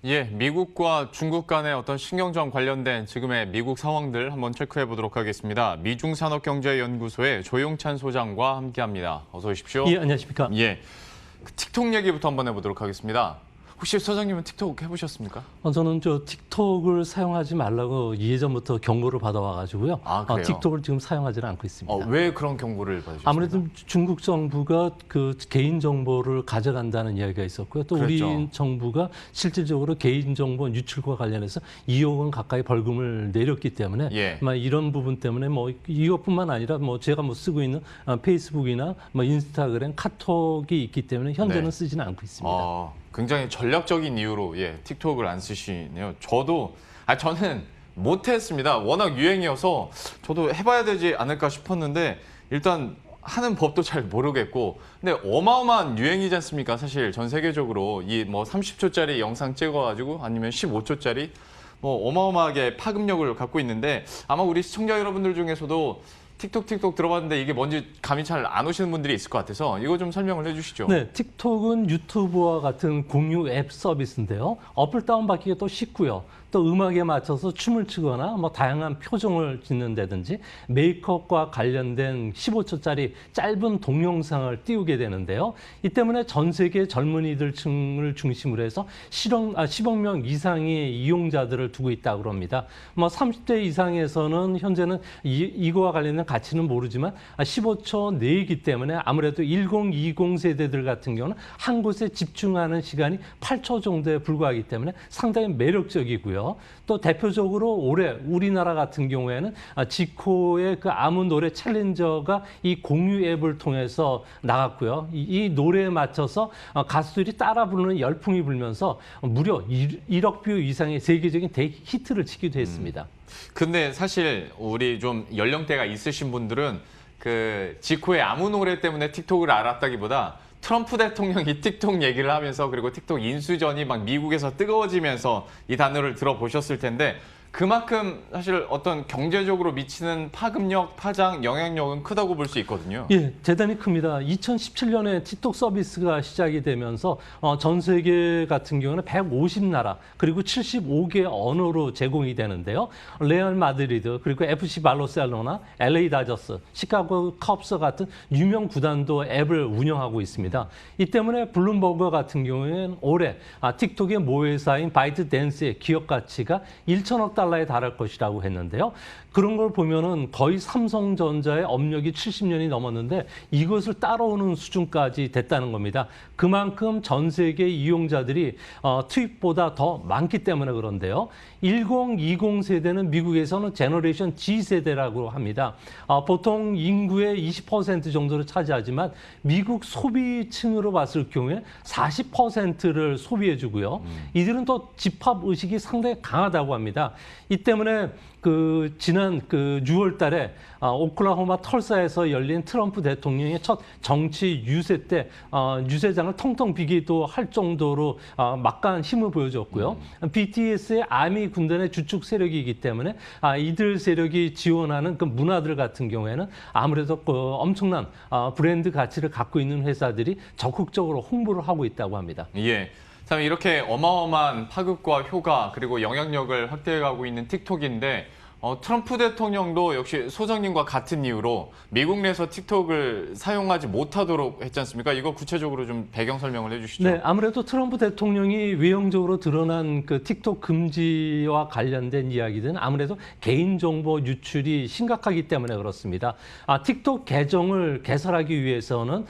예, 미국과 중국 간의 어떤 신경전 관련된 지금의 미국 상황들 한번 체크해 보도록 하겠습니다. 미중산업경제연구소의 조용찬 소장과 함께합니다. 어서 오십시오. 예, 안녕하십니까. 예, 틱톡 얘기부터 한번 해보도록 하겠습니다. 혹시 소장님은 틱톡 해보셨습니까? 저는 틱톡을 사용하지 말라고 예전부터 경고를 받아와가지고요. 아, 그래요? 틱톡을 지금 사용하지는 않고 있습니다. 왜 그런 경고를 받으셨습니까? 아무래도 중국 정부가 그 개인 정보를 가져간다는 이야기가 있었고요. 또 그랬죠. 우리 정부가 실질적으로 개인 정보 유출과 관련해서 2억 원 가까이 벌금을 내렸기 때문에 예. 이런 부분 때문에 이것뿐만 아니라 제가 쓰고 있는 페이스북이나 인스타그램, 카톡이 있기 때문에 현재는 네. 쓰지는 않고 있습니다. 굉장히 전략적인 이유로 틱톡을 안 쓰시네요. 저는 못했습니다. 워낙 유행이어서 저도 해봐야 되지 않을까 싶었는데 일단 하는 법도 잘 모르겠고 근데 어마어마한 유행이지 않습니까? 사실 전 세계적으로 이 30초짜리 영상 찍어가지고 아니면 15초짜리 어마어마하게 파급력을 갖고 있는데 아마 우리 시청자 여러분들 중에서도 틱톡 들어봤는데 이게 뭔지 감이 잘 안 오시는 분들이 있을 것 같아서 이거 좀 설명을 해주시죠. 네, 틱톡은 유튜브와 같은 공유 앱 서비스인데요. 어플 다운받기가 또 쉽고요. 또 음악에 맞춰서 춤을 추거나 다양한 표정을 짓는다든지 메이크업과 관련된 15초짜리 짧은 동영상을 띄우게 되는데요. 이 때문에 전 세계 젊은이들 층을 중심으로 해서 10억 명 이상의 이용자들을 두고 있다고 합니다. 30대 이상에서는 현재는 이거와 관련된 가치는 모르지만 15초 내이기 때문에 아무래도 1020 세대들 같은 경우는 한 곳에 집중하는 시간이 8초 정도에 불과하기 때문에 상당히 매력적이고요. 또 대표적으로 올해 우리나라 같은 경우에는 지코의 그 아무 노래 챌린저가 이 공유 앱을 통해서 나갔고요. 이 노래에 맞춰서 가수들이 따라 부르는 열풍이 불면서 무려 1억 뷰 이상의 세계적인 대히트를 치기도 했습니다. 근데 사실 우리 좀 연령대가 있으신 분들은 그 지코의 아무 노래 때문에 틱톡을 알았다기보다 트럼프 대통령이 틱톡 얘기를 하면서 그리고 틱톡 인수전이 막 미국에서 뜨거워지면서 이 단어를 들어보셨을 텐데 그만큼 사실 어떤 경제적으로 미치는 파급력, 파장, 영향력은 크다고 볼 수 있거든요. 예, 대단히 큽니다. 2017년에 틱톡 서비스가 시작이 되면서 전 세계 같은 경우는 150나라 그리고 75개 언어로 제공이 되는데요. 레알 마드리드 그리고 FC 바르셀로나, LA 다저스, 시카고 컵스 같은 유명 구단도 앱을 운영하고 있습니다. 이 때문에 블룸버그 같은 경우에는 올해 틱톡의 모회사인 바이트댄스의 기업 가치가 1천억 달러에 달할 것이라고 했는데요. 그런 걸 보면은 거의 삼성전자의 업력이 70년이 넘었는데 이것을 따라오는 수준까지 됐다는 겁니다. 그만큼 전 세계 이용자들이 투입보다 더 많기 때문에 그런데요. 1020 세대는 미국에서는 제너레이션 G 세대라고 합니다. 보통 인구의 20% 정도를 차지하지만 미국 소비층으로 봤을 경우에 40%를 소비해주고요. 이들은 또 집합 의식이 상당히 강하다고 합니다. 이 때문에 지난 6월 달에 오클라호마 털사에서 열린 트럼프 대통령의 첫 정치 유세 때 유세장을 텅텅 비기도 할 정도로 막강한 힘을 보여줬고요. BTS의 아미 군단의 주축 세력이기 때문에 이들 세력이 지원하는 그 문화들 같은 경우에는 아무래도 엄청난 브랜드 가치를 갖고 있는 회사들이 적극적으로 홍보를 하고 있다고 합니다. 예. 참 이렇게 어마어마한 파급과 효과 그리고 영향력을 확대해가고 있는 틱톡인데 트럼프 대통령도 역시 소장님과 같은 이유로 미국 내에서 틱톡을 사용하지 못하도록 했지 않습니까? 이거 구체적으로 좀 배경 설명을 해주시죠. 네, 아무래도 트럼프 대통령이 외형적으로 드러난 그 틱톡 금지와 관련된 이야기들은 아무래도 개인정보 유출이 심각하기 때문에 그렇습니다. 틱톡 계정을 개설하기 위해서는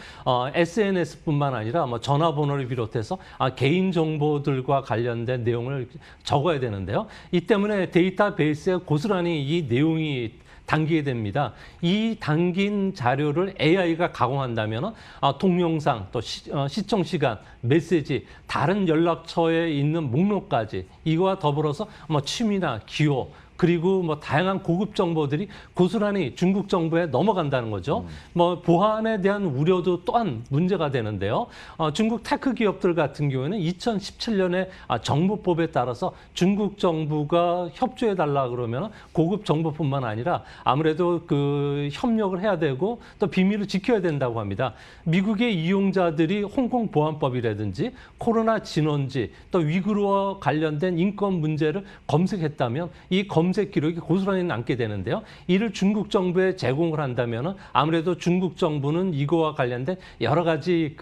SNS뿐만 아니라 전화번호를 비롯해서 개인정보들과 관련된 내용을 적어야 되는데요. 이 때문에 데이터베이스에 고스란히 이 내용이 담기게 됩니다. 이 담긴 자료를 AI가 가공한다면 동영상, 또 시청 시간, 메시지, 다른 연락처에 있는 목록까지 이거와 더불어서 취미나 기호, 그리고 뭐 다양한 고급 정보들이 고스란히 중국 정부에 넘어간다는 거죠. 뭐 보안에 대한 우려도 또한 문제가 되는데요. 중국 테크 기업들 같은 경우에는 2017년에 정보법에 따라서 중국 정부가 협조해 달라 그러면 고급 정보뿐만 아니라 아무래도 그 협력을 해야 되고 또 비밀을 지켜야 된다고 합니다. 미국의 이용자들이 홍콩 보안법이라든지 코로나 진원지 또 위구르와 관련된 인권 문제를 검색했다면 이 검색 기록이 고스란히 남게 되는데요. 이를 중국 정부에 제공을 한다면 아무래도 중국 정부는 이거와 관련된 여러 가지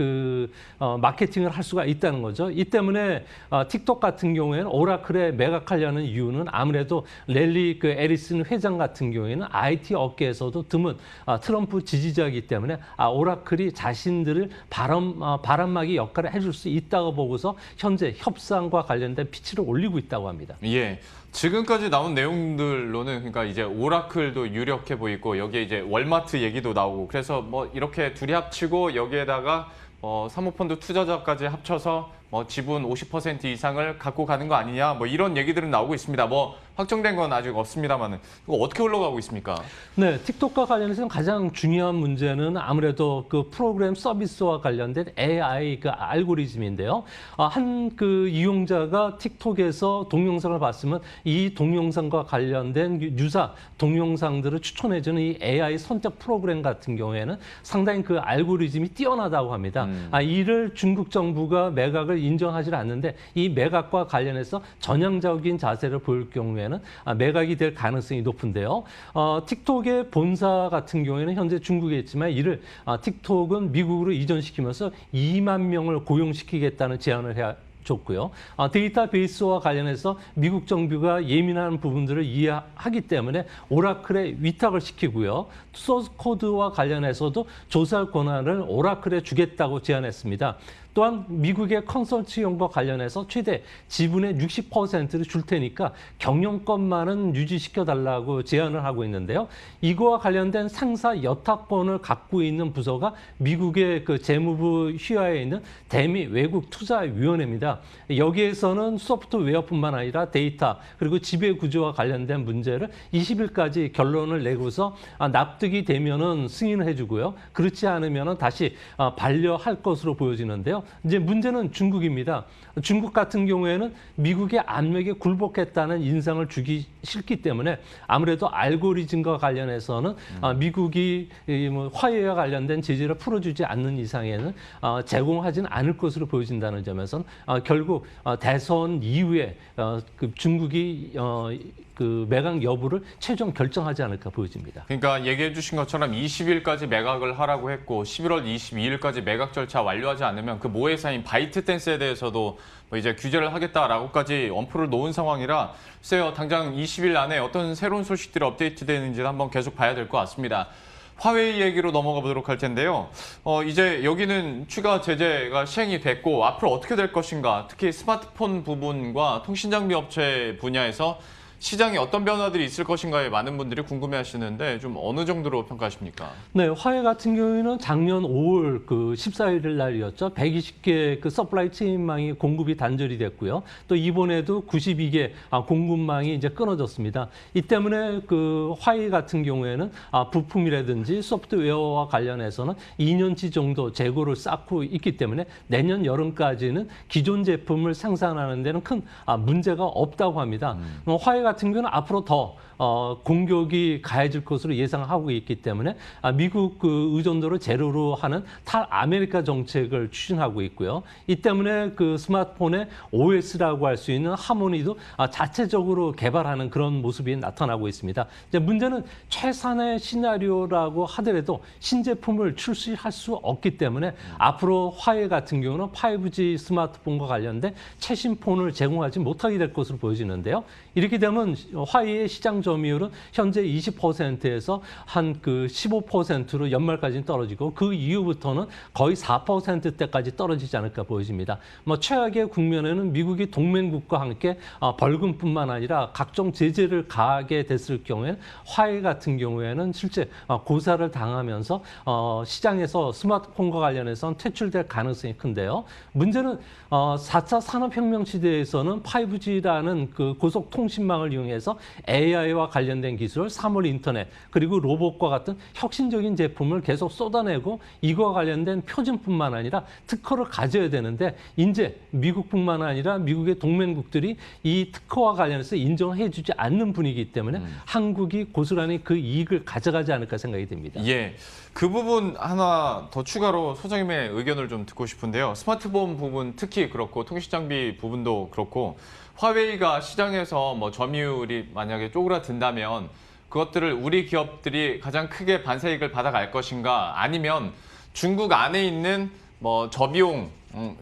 마케팅을 할 수가 있다는 거죠. 이 때문에 틱톡 같은 경우에는 오라클에 매각하려는 이유는 아무래도 랠리 에리슨 회장 같은 경우에는 IT 업계에서도 드문 트럼프 지지자이기 때문에 오라클이 자신들을 바람막이 역할을 해줄 수 있다고 보고서 현재 협상과 관련된 피치를 올리고 있다고 합니다. 예. 지금까지 나온 내용들로는 그러니까 이제 오라클도 유력해 보이고 여기에 이제 월마트 얘기도 나오고 그래서 뭐 이렇게 둘이 합치고 여기에다가 사모펀드 투자자까지 합쳐서 뭐 지분 50% 이상을 갖고 가는 거 아니냐 뭐 이런 얘기들은 나오고 있습니다. 뭐 확정된 건 아직 없습니다만은 이거 어떻게 흘러가고 있습니까? 네, 틱톡과 관련해서는 가장 중요한 문제는 아무래도 그 프로그램 서비스와 관련된 AI 알고리즘인데요. 한 이용자가 틱톡에서 동영상을 봤으면 이 동영상과 관련된 유사 동영상들을 추천해주는 이 AI 선택 프로그램 같은 경우에는 상당히 그 알고리즘이 뛰어나다고 합니다. 이를 중국 정부가 매각을 인정하지 않는데 이 매각과 관련해서 전향적인 자세를 보일 경우에는 매각이 될 가능성이 높은데요. 틱톡의 본사 같은 경우에는 현재 중국에 있지만 이를 틱톡은 미국으로 이전시키면서 2만 명을 고용시키겠다는 제안을 줬고요. 데이터베이스와 관련해서 미국 정부가 예민한 부분들을 이해하기 때문에 오라클에 위탁을 시키고요. 소스 코드와 관련해서도 조사할 권한을 오라클에 주겠다고 제안했습니다. 또한 미국의 컨설팅과 관련해서 최대 지분의 60%를 줄 테니까 경영권만은 유지시켜달라고 제안을 하고 있는데요. 이거와 관련된 상사 여타권을 갖고 있는 부서가 미국의 재무부 휘하에 있는 대미 외국투자위원회입니다. 여기에서는 소프트웨어뿐만 아니라 데이터 그리고 지배구조와 관련된 문제를 20일까지 결론을 내고서 납득이 되면은 승인을 해주고요. 그렇지 않으면은 다시 반려할 것으로 보여지는데요. 이제 문제는 중국입니다. 중국 같은 경우에는 미국의 압력에 굴복했다는 인상을 주기 싫기 때문에 아무래도 알고리즘과 관련해서는 미국이 화해와 관련된 제재를 풀어주지 않는 이상에는 제공하지는 않을 것으로 보여진다는 점에서는 결국 대선 이후에 중국이 매각 여부를 최종 결정하지 않을까 보여집니다. 그러니까 얘기해 주신 것처럼 20일까지 매각을 하라고 했고 11월 22일까지 매각 절차 완료하지 않으면 그 모회사인 바이트댄스에 대해서도 뭐 이제 규제를 하겠다라고까지 엄포를 놓은 상황이라 글쎄요, 당장 20일 안에 어떤 새로운 소식들이 업데이트되는지 한번 계속 봐야 될 것 같습니다. 화웨이 얘기로 넘어가 보도록 할 텐데요. 이제 여기는 추가 제재가 시행이 됐고 앞으로 어떻게 될 것인가, 특히 스마트폰 부분과 통신장비 업체 분야에서 시장에 어떤 변화들이 있을 것인가에 많은 분들이 궁금해하시는데 좀 어느 정도로 평가하십니까? 네, 화웨이 같은 경우에는 작년 5월 14일 날이었죠. 120개 서플라이 체인망이 공급이 단절이 됐고요. 또 이번에도 92개 공급망이 이제 끊어졌습니다. 이 때문에 화웨이 같은 경우에는 부품이라든지 소프트웨어와 관련해서는 2년치 정도 재고를 쌓고 있기 때문에 내년 여름까지는 기존 제품을 생산하는 데는 큰 문제가 없다고 합니다. 화웨이 같은 경우는 앞으로 더 공격이 가해질 것으로 예상하고 있기 때문에 미국 의존도를 제로로 하는 탈아메리카 정책을 추진하고 있고요. 이 때문에 스마트폰의 OS라고 할 수 있는 하모니도 자체적으로 개발하는 그런 모습이 나타나고 있습니다. 이제 문제는 최선의 시나리오라고 하더라도 신제품을 출시할 수 없기 때문에 앞으로 화웨이 같은 경우는 5G 스마트폰과 관련된 최신 폰을 제공하지 못하게 될 것으로 보여지는데요. 이렇게 되면 화웨이의 시장 점유율은 현재 20%에서 한 15%로 연말까지는 떨어지고 그 이후부터는 거의 4%대까지 떨어지지 않을까 보여집니다. 최악의 국면에는 미국이 동맹국과 함께 벌금뿐만 아니라 각종 제재를 가하게 됐을 경우에는 화웨이 같은 경우에는 실제 고사를 당하면서 시장에서 스마트폰과 관련해서는 퇴출될 가능성이 큰데요. 문제는 4차 산업혁명 시대에서는 5G라는 고속통신망을 시장을 이용해서 AI와 관련된 기술, 사물 인터넷, 그리고 로봇과 같은 혁신적인 제품을 계속 쏟아내고 이거와 관련된 표준뿐만 아니라 특허를 가져야 되는데 이제 미국뿐만 아니라 미국의 동맹국들이 이 특허와 관련해서 인정해주지 않는 분위기이기 때문에 한국이 고스란히 그 이익을 가져가지 않을까 생각이 듭니다. 예, 그 부분 하나 더 추가로 소장님의 의견을 좀 듣고 싶은데요. 스마트폰 부분 특히 그렇고 통신장비 부분도 그렇고 화웨이가 시장에서 뭐 점유율이 만약에 쪼그라든다면 그것들을 우리 기업들이 가장 크게 반사이익을 받아갈 것인가 아니면 중국 안에 있는 뭐 저비용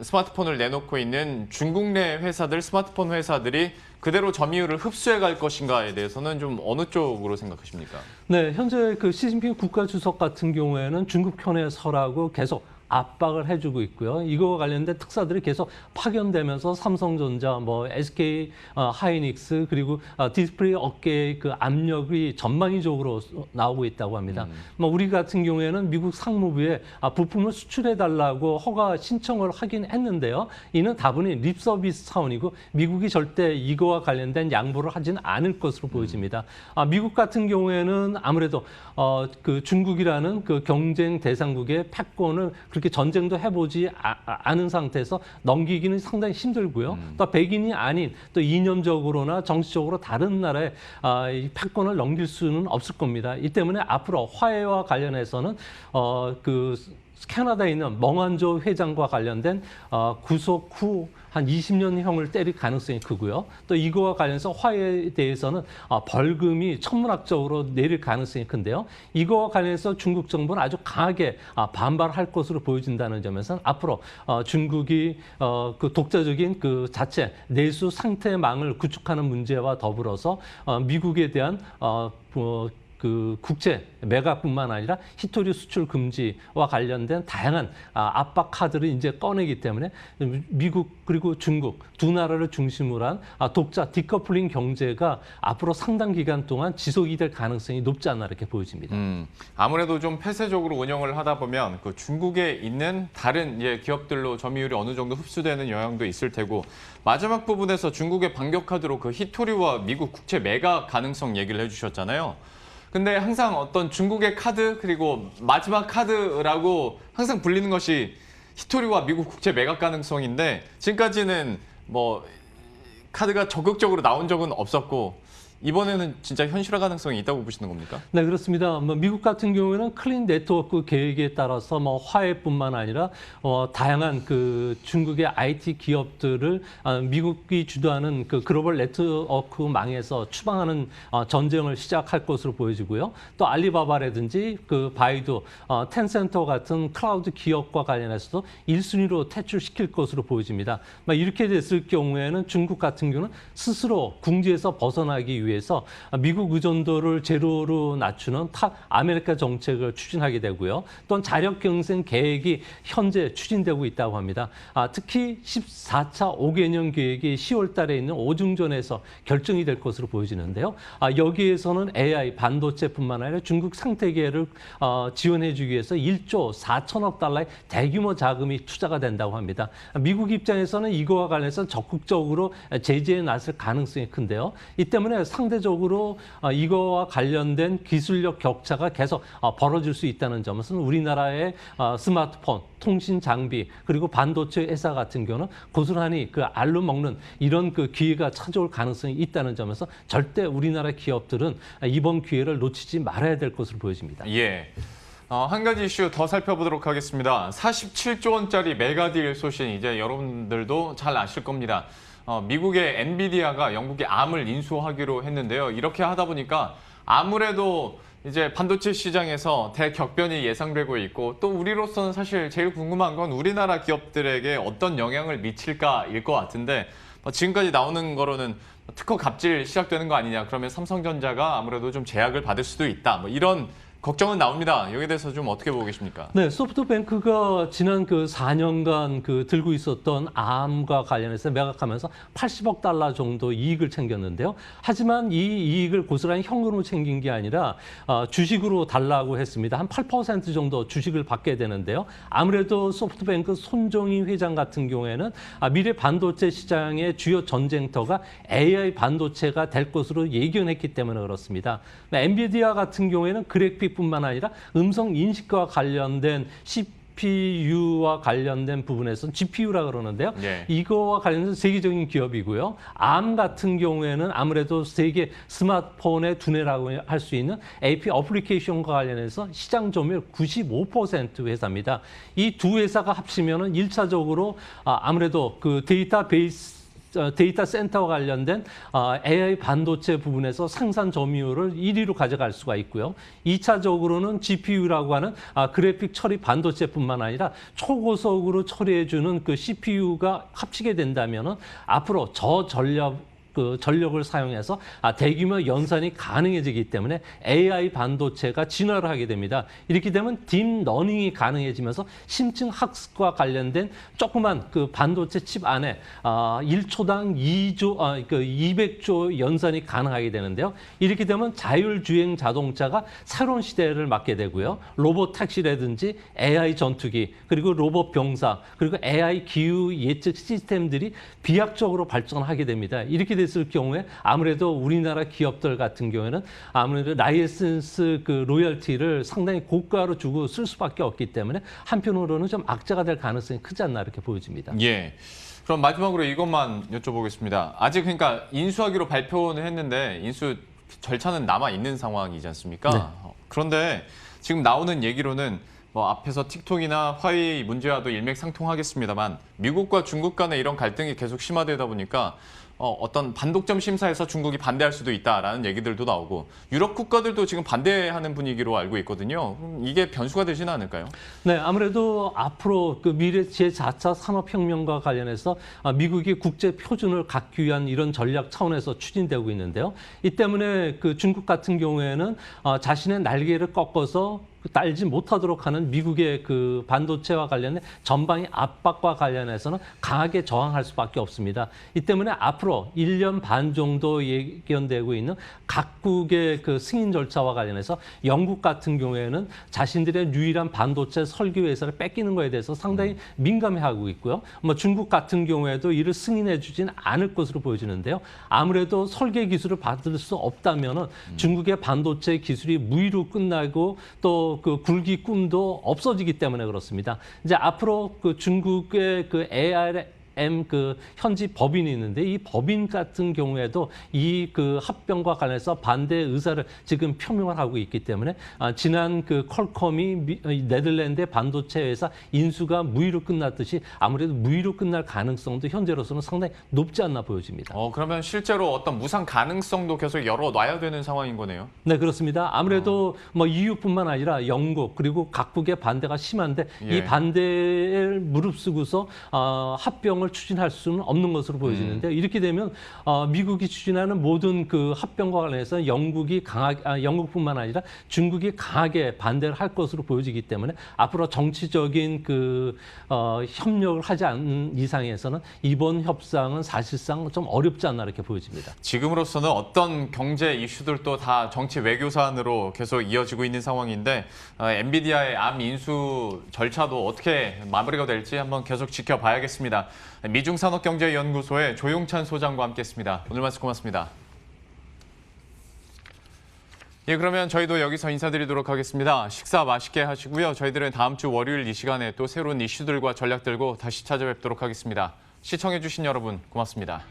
스마트폰을 내놓고 있는 중국 내 회사들, 스마트폰 회사들이 그대로 점유율을 흡수해 갈 것인가에 대해서는 좀 어느 쪽으로 생각하십니까? 네, 현재 그 시진핑 국가주석 같은 경우에는 중국 편에 서라고 계속 압박을 해주고 있고요. 이거와 관련된 특사들이 계속 파견되면서 삼성전자, 뭐 SK 하이닉스 그리고 디스플레이 업계의 그 압력이 전방위적으로 나오고 있다고 합니다. 뭐 우리 같은 경우에는 미국 상무부에 부품을 수출해달라고 허가 신청을 하긴 했는데요. 이는 다분히 립서비스 차원이고 미국이 절대 이거와 관련된 양보를 하지는 않을 것으로 보여집니다. 미국 같은 경우에는 아무래도 그 중국이라는 그 경쟁 대상국의 패권을 그렇게 전쟁도 해보지 않은 상태에서 넘기기는 상당히 힘들고요. 또 백인이 아닌 또 이념적으로나 정치적으로 다른 나라에 이 패권을 넘길 수는 없을 겁니다. 이 때문에 앞으로 화해와 관련해서는 그 캐나다에 있는 멍한조 회장과 관련된 구속 후 한 20년형을 때릴 가능성이 크고요. 또 이거와 관련해서 화해에 대해서는 벌금이 천문학적으로 내릴 가능성이 큰데요. 이거와 관련해서 중국 정부는 아주 강하게 반발할 것으로 보여진다는 점에서는 앞으로 중국이 그 독자적인 그 자체 내수 상태망을 구축하는 문제와 더불어서 미국에 대한 그 국채 매각뿐만 아니라 히토리 수출 금지와 관련된 다양한 압박 카드를 이제 꺼내기 때문에 미국 그리고 중국 두 나라를 중심으로 한 독자 디커플링 경제가 앞으로 상당 기간 동안 지속이 될 가능성이 높지 않나 이렇게 보여집니다. 아무래도 좀 폐쇄적으로 운영을 하다 보면 그 중국에 있는 다른 기업들로 점유율이 어느 정도 흡수되는 영향도 있을 테고 마지막 부분에서 중국의 반격 카드로 그 히토리와 미국 국채 매각 가능성 얘기를 해주셨잖아요. 근데 항상 어떤 중국의 카드 그리고 마지막 카드라고 항상 불리는 것이 히토리와 미국 국채 매각 가능성인데 지금까지는 뭐 카드가 적극적으로 나온 적은 없었고 이번에는 진짜 현실화 가능성이 있다고 보시는 겁니까? 네, 그렇습니다. 뭐 미국 같은 경우에는 클린 네트워크 계획에 따라서 뭐 화해뿐만 아니라 다양한 그 중국의 IT 기업들을 미국이 주도하는 그 글로벌 네트워크망에서 추방하는 전쟁을 시작할 것으로 보여지고요. 또 알리바바라든지 그 바이두, 텐센터 같은 클라우드 기업과 관련해서도 1순위로 퇴출시킬 것으로 보여집니다. 이렇게 됐을 경우에는 중국 같은 경우는 스스로 궁지에서 벗어나기 위해서 미국 의존도를 제로로 낮추는 탑 아메리카 정책을 추진하게 되고요. 또한 자력 경쟁 계획이 현재 추진되고 있다고 합니다. 특히 14차 5개년 계획이 10월 달에 있는 오중전에서 결정이 될 것으로 보여지는데요. 여기에서는 AI, 반도체뿐만 아니라 중국 생태계를 지원해주기 위해서 1조 4천억 달러의 대규모 자금이 투자가 된다고 합니다. 미국 입장에서는 이거와 관련해서 적극적으로 제재에 나설 가능성이 큰데요. 이 때문에 상대적으로 이거와 관련된 기술력 격차가 계속 벌어질 수 있다는 점은 우리나라의 스마트폰, 통신 장비 그리고 반도체 회사 같은 경우는 고스란히 그 알로 먹는 이런 그 기회가 찾아올 가능성이 있다는 점에서 절대 우리나라 기업들은 이번 기회를 놓치지 말아야 될 것으로 보여집니다. 예. 한 가지 이슈 더 살펴보도록 하겠습니다. 47조 원짜리 메가딜 소식 이제 여러분들도 잘 아실 겁니다. 미국의 엔비디아가 영국의 암을 인수하기로 했는데요. 이렇게 하다 보니까 아무래도 이제 반도체 시장에서 대격변이 예상되고 있고 또 우리로서는 사실 제일 궁금한 건 우리나라 기업들에게 어떤 영향을 미칠까일 것 같은데 지금까지 나오는 거로는 특허 갑질 시작되는 거 아니냐. 그러면 삼성전자가 아무래도 좀 제약을 받을 수도 있다. 뭐 이런 걱정은 나옵니다. 여기에 대해서 좀 어떻게 보고 계십니까? 네, 소프트뱅크가 지난 그 4년간 그 들고 있었던 암과 관련해서 매각하면서 80억 달러 정도 이익을 챙겼는데요. 하지만 이 이익을 고스란히 현금으로 챙긴 게 아니라 주식으로 달라고 했습니다. 한 8% 정도 주식을 받게 되는데요. 아무래도 소프트뱅크 손정희 회장 같은 경우에는 미래 반도체 시장의 주요 전쟁터가 AI 반도체가 될 것으로 예견했기 때문에 그렇습니다. 엔비디아 같은 경우에는 그래픽뿐만 아니라 음성 인식과 관련된 CPU와 관련된 부분에서 GPU라 그러는데요. 네. 이거와 관련해서 세계적인 기업이고요. ARM 같은 경우에는 아무래도 세계 스마트폰의 두뇌라고 할 수 있는 AP 어플리케이션과 관련해서 시장 점유율 95% 회사입니다. 이 두 회사가 합치면은 1차적으로 아무래도 그 데이터 센터와 관련된 AI 반도체 부분에서 생산 점유율을 1위로 가져갈 수가 있고요. 2차적으로는 GPU라고 하는 그래픽 처리 반도체뿐만 아니라 초고속으로 처리해주는 그 CPU가 합치게 된다면은 앞으로 전력을 사용해서 대규모 연산이 가능해지기 때문에 AI 반도체가 진화를 하게 됩니다. 이렇게 되면 딥러닝이 가능해지면서 심층 학습과 관련된 조그만 그 반도체 칩 안에 1초당 200조 연산이 가능하게 되는데요. 이렇게 되면 자율주행 자동차가 새로운 시대를 맞게 되고요. 로봇 택시라든지 AI 전투기, 그리고 로봇 병사, 그리고 AI 기후 예측 시스템들이 비약적으로 발전하게 됩니다. 이렇게 됐을 경우에 아무래도 우리나라 기업들 같은 경우에는 아무래도 라이센스 그 로열티를 상당히 고가로 주고 쓸 수밖에 없기 때문에 한편으로는 좀 악재가 될 가능성이 크지 않나 이렇게 보여집니다. 예. 그럼 마지막으로 이것만 여쭤보겠습니다. 아직 그러니까 인수하기로 발표는 했는데 인수 절차는 남아 있는 상황이지 않습니까? 네. 그런데 지금 나오는 얘기로는 뭐 앞에서 틱톡이나 화웨이 문제와도 일맥상통하겠습니다만 미국과 중국 간의 이런 갈등이 계속 심화되다 보니까 어떤 반독점 심사에서 중국이 반대할 수도 있다라는 얘기들도 나오고 유럽 국가들도 지금 반대하는 분위기로 알고 있거든요. 그럼 이게 변수가 되지는 않을까요? 네, 아무래도 앞으로 그 미래 제4차 산업혁명과 관련해서 미국이 국제 표준을 갖기 위한 이런 전략 차원에서 추진되고 있는데요. 이 때문에 그 중국 같은 경우에는 자신의 날개를 꺾어서 딸지 못하도록 하는 미국의 그 반도체와 관련된 전방위 압박과 관련해서는 강하게 저항할 수밖에 없습니다. 이 때문에 앞으로 1년 반 정도 예견되고 있는 각국의 그 승인 절차와 관련해서 영국 같은 경우에는 자신들의 유일한 반도체 설계 회사를 뺏기는 거에 대해서 상당히 민감해하고 있고요. 뭐 중국 같은 경우에도 이를 승인해 주지는 않을 것으로 보여지는데요. 아무래도 설계 기술을 받을 수 없다면은 중국의 반도체 기술이 무위로 끝나고 또 그 굴기 꿈도 없어지기 때문에 그렇습니다. 이제 앞으로 그 중국의 그 ARM 그 현지 법인이 있는데 이 법인 같은 경우에도 이 그 합병과 관련해서 반대 의사를 지금 표명을 하고 있기 때문에 지난 그 퀄컴이 네덜란드의 반도체 회사 인수가 무위로 끝났듯이 아무래도 무위로 끝날 가능성도 현재로서는 상당히 높지 않나 보여집니다. 그러면 실제로 어떤 무상 가능성도 계속 열어놔야 되는 상황인 거네요. 네, 그렇습니다. 아무래도 뭐 EU뿐만 아니라 영국 그리고 각국의 반대가 심한데 예. 이 반대를 무릅쓰고서 합병을 추진할 수는 없는 것으로 보여지는데 이렇게 되면 미국이 추진하는 모든 그 합병과 관련해서 영국뿐만 아니라 중국이 강하게 반대를 할 것으로 보여지기 때문에 앞으로 정치적인 그 협력을 하지 않는 이상에서는 이번 협상은 사실상 좀 어렵지 않나 이렇게 보여집니다. 지금으로서는 어떤 경제 이슈들도 다 정치 외교 사안으로 계속 이어지고 있는 상황인데 엔비디아의 암 인수 절차도 어떻게 마무리가 될지 한번 계속 지켜봐야겠습니다. 미중산업경제연구소의 조용찬 소장과 함께했습니다. 오늘 말씀 고맙습니다. 예, 그러면 저희도 여기서 인사드리도록 하겠습니다. 식사 맛있게 하시고요. 저희들은 다음 주 월요일 이 시간에 또 새로운 이슈들과 전략 들고 다시 찾아뵙도록 하겠습니다. 시청해주신 여러분 고맙습니다.